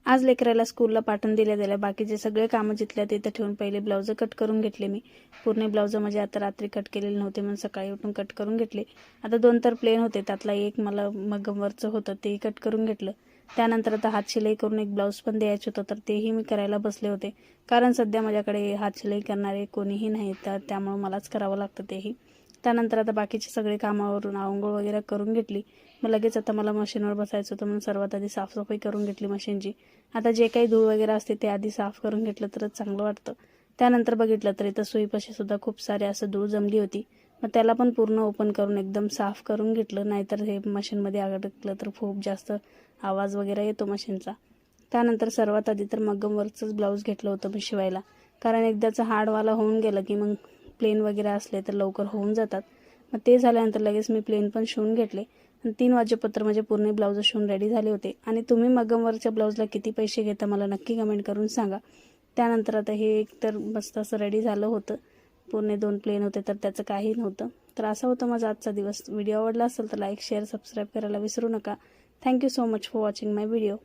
आज लेकराला स्कूलला पाठवून दिल्या बाकीचे सगळे कामं जिथल्या तिथे ठेवून पहिले ब्लाउज कट करून घेतले मी। पूर्ण ब्लाउज म्हणजे आता रात्री कट केलेले नव्हते म्हणून सकाळी उठून कट करून घेतले। आता 2 तर प्लेन होते, त्यातला एक मला मगमवरचं होतं ते कट करून घेतलं। त्यानंतर आता हात शिलाई करून एक ब्लाउज पण द्यायचं होतं, तर तेही मी करायला बसले होते, कारण सध्या माझ्याकडे हात शिलाई करणारे कोणीही नाही, तर त्यामुळे मलाच करावं लागतं तेही। त्यानंतर आता बाकीचे सगळे कामावरून आंघोळ वगैरे करून घेतली। मग लगेच आता मला मशीनवर बसायचं होतं, म्हणून सर्वात आधी साफसफाई करून घेतली मशीनची। आता जे काही धूळ वगैरे असते ते आधी साफ करून घेतलं तरच चांगलं वाटतं। त्यानंतर बघितलं तर इथं सुईपाशी सुद्धा खूप सारे असं धूळ जमली होती, मग त्याला पण पूर्ण ओपन करून एकदम साफ करून घेतलं, नाहीतर हे मशीनमध्ये अडकलं तर खूप जास्त आवाज वगैरे येतो मशीनचा। त्यानंतर सर्वात आधी तर मगमवरचंच ब्लाऊज घेतलं होतं मी शिवायला, कारण एकदाचं हार्डवाला होऊन गेलं की मग प्लेन वगैरे असले तर लवकर होऊन जातात। मग ते झाल्यानंतर लगेच मी प्लेन पण शिवून घेतले आणि 3 वाजेपर्यंत म्हणजे पूर्ण ब्लाऊज शिवून रेडी झाले होते। आणि तुम्ही मगमवरच्या ब्लाऊजला किती पैसे घेता मला नक्की कमेंट करून सांगा। त्यानंतर आता हे एक तर मस्त असं रेडी झालं होतं, पूर्ण 2 प्लेन होते तर त्याचं काही नव्हतं। तर असा होता माझा आजचा दिवस। व्हिडिओ आवडला असेल तर लाईक शेअर सबस्क्राईब करायला विसरू नका। Thank you so much for watching my video.